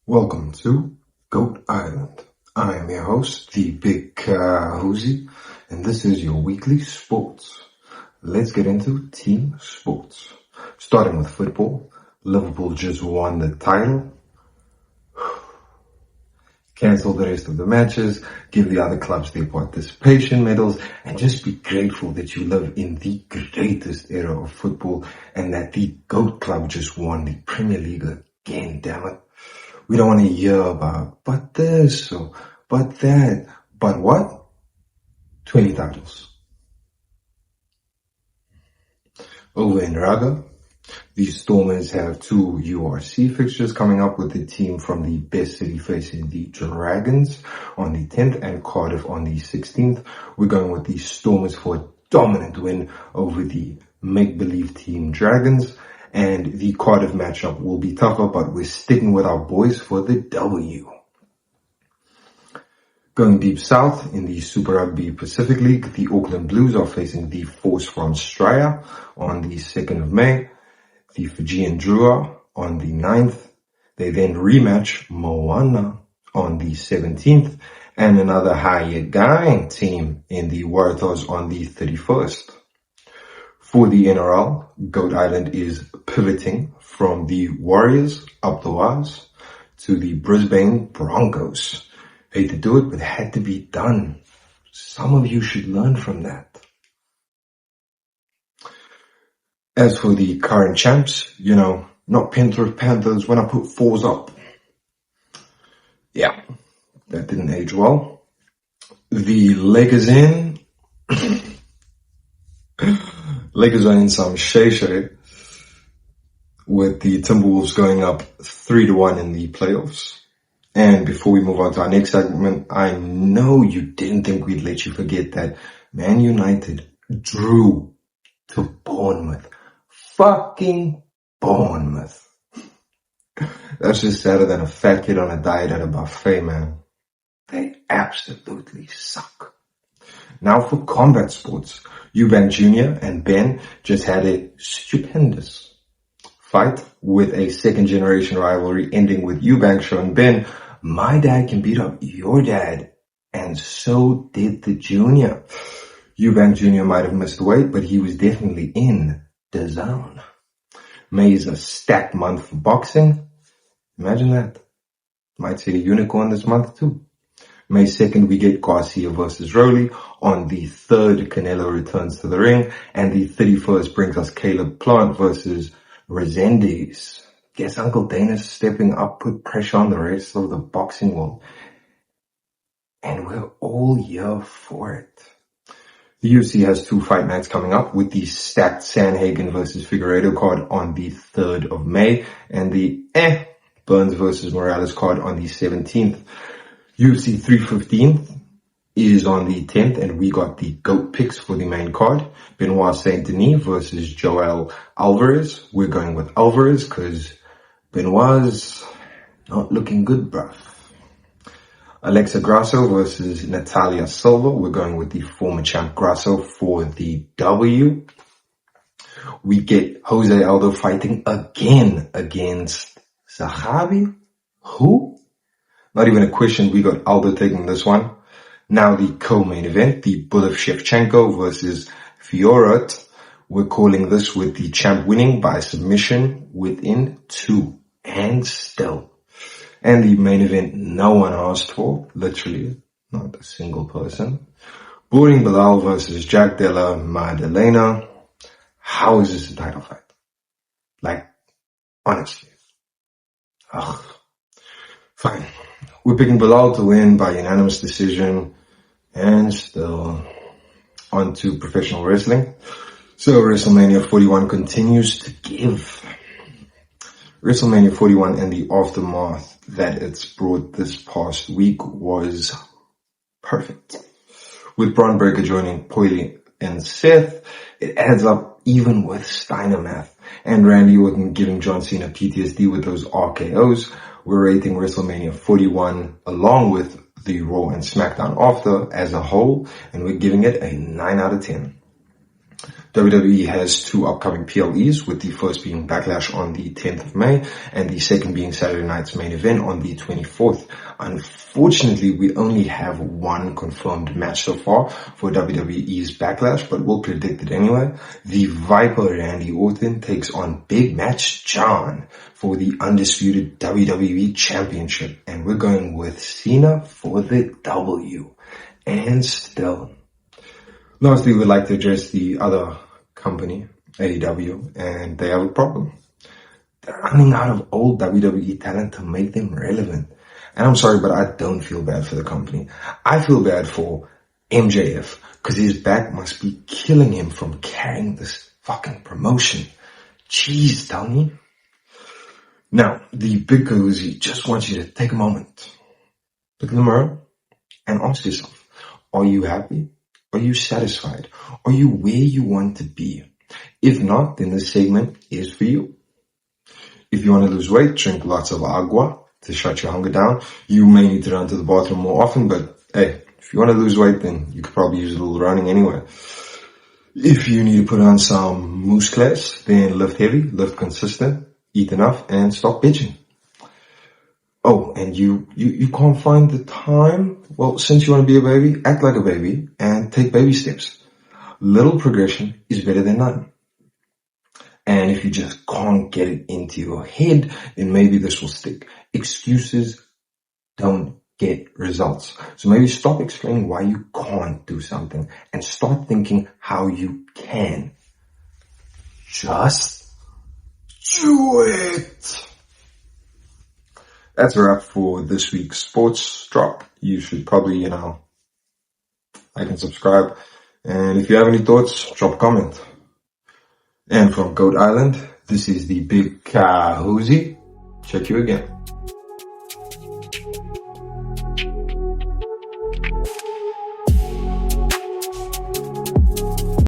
Welcome to Goat Island. I am your host, the Big Ka Huzzi, and this is your weekly sports. Let's get into team sports. Starting with football, Liverpool just won the title. Cancel the rest of the matches, give the other clubs their participation medals, and just be grateful that you live in the greatest era of football and that the GOAT club just won the Premier League again, damn it. We don't want to hear about, but this, or, but that, but what? 20 titles. Over in Rugby, the Stormers have two URC fixtures coming up with the team from the best city facing the Dragons on the 10th and Cardiff on the 16th. We're going with the Stormers for a dominant win over the make-believe team Dragons. And the Cardiff matchup will be tougher, but we're sticking with our boys for the W. Going deep south in the Super Rugby Pacific League, the Auckland Blues are facing the Force from Straya on the 2nd of May, the Fijian Drua on the 9th. They then rematch Moana on the 17th, and another Haiagai team in the Waratahs on the 31st. For the NRL, Goat Island is pivoting from the Warriors up the wires to the Brisbane Broncos. Hate to do it, but it had to be done. Some of you should learn from that. As for the current champs, not Penrith Panthers when I put fours up. Yeah, that didn't age well. The Lakers are in some shay with the Timberwolves going up 3-1 in the playoffs. And before we move on to our next segment, I know you didn't think we'd let you forget that Man United drew to Bournemouth. Fucking Bournemouth. That's just sadder than a fat kid on a diet at a buffet, man. They absolutely suck. Now for combat sports, Eubank Jr. and Ben just had a stupendous fight with a second generation rivalry ending with Eubank showing Ben, my dad can beat up your dad, and so did the junior. Eubank Jr. might have missed weight, but he was definitely in the zone. May is a stacked month for boxing. Imagine that. Might see a unicorn this month too. May 2nd, we get Garcia versus Rowley. On the 3rd, Canelo returns to the ring. And the 31st brings us Caleb Plant versus Resendiz. Guess Uncle Dana's stepping up, put pressure on the rest of the boxing world. And we're all here for it. The UFC has two fight nights coming up with the stacked Sanhagen versus Figueiredo card on the 3rd of May. And the Burns versus Morales card on the 17th. UFC 315 is on the 10th, and we got the GOAT picks for the main card. Benoit Saint Denis versus Joel Alvarez. We're going with Alvarez because Benoit's not looking good, bruv. Alexa Grasso versus Natalia Silva. We're going with the former champ Grasso for the W. We get Jose Aldo fighting again against Zahabi. Who? Not even a question, we got Aldo taking this one. Now the co-main event, the Bullet Shevchenko versus Fiorot. We're calling this with the champ winning by submission within 2 hands still. And the main event no one asked for, literally, not a single person. Boring Bilal versus Jack Della Maddalena. How is this a title fight? Like, honestly. Ugh. Fine. We're picking Bilal to win by unanimous decision, and still on to professional wrestling. So WrestleMania 41 continues to give. WrestleMania 41 and the aftermath that it's brought this past week was perfect. With Braun Breaker joining Poily and Seth, it adds up even with Steiner math. And Randy Orton giving John Cena PTSD with those RKOs. We're rating WrestleMania 41 along with the Raw and SmackDown after as a whole, and we're giving it a 9 out of 10. WWE has 2 upcoming PLEs, with the first being Backlash on the 10th of May and the second being Saturday night's main event on the 24th. Unfortunately, we only have 1 confirmed match so far for WWE's Backlash, but we'll predict it anyway. The Viper Randy Orton takes on Big Match John for the undisputed WWE Championship, and we're going with Cena for the W. And still, lastly, we'd like to address the other company, AEW, and they have a problem. They're running out of old WWE talent to make them relevant. And I'm sorry, but I don't feel bad for the company. I feel bad for MJF, because his back must be killing him from carrying this fucking promotion. Jeez, Tony. Now, the Big Ka Huzzi just wants you to take a moment, look in the mirror, and ask yourself, are you happy? Are you satisfied? Are you where you want to be? If not, then this segment is for you. If you want to lose weight, drink lots of agua to shut your hunger down. You may need to run to the bathroom more often, but hey, if you want to lose weight, then you could probably use a little running anyway. If you need to put on some moose class, then lift heavy, lift consistent, eat enough, and stop bitching. Oh, and you can't find the time? Well, since you want to be a baby, act like a baby and take baby steps. Little progression is better than none. And if you just can't get it into your head, then maybe this will stick. Excuses don't get results. So maybe stop explaining why you can't do something and start thinking how you can. Just do it. That's a wrap for this week's sports drop. You should probably, like and subscribe. And if you have any thoughts, drop a comment. And from Goat Island, this is the Big Ka Huzzi. Check you again.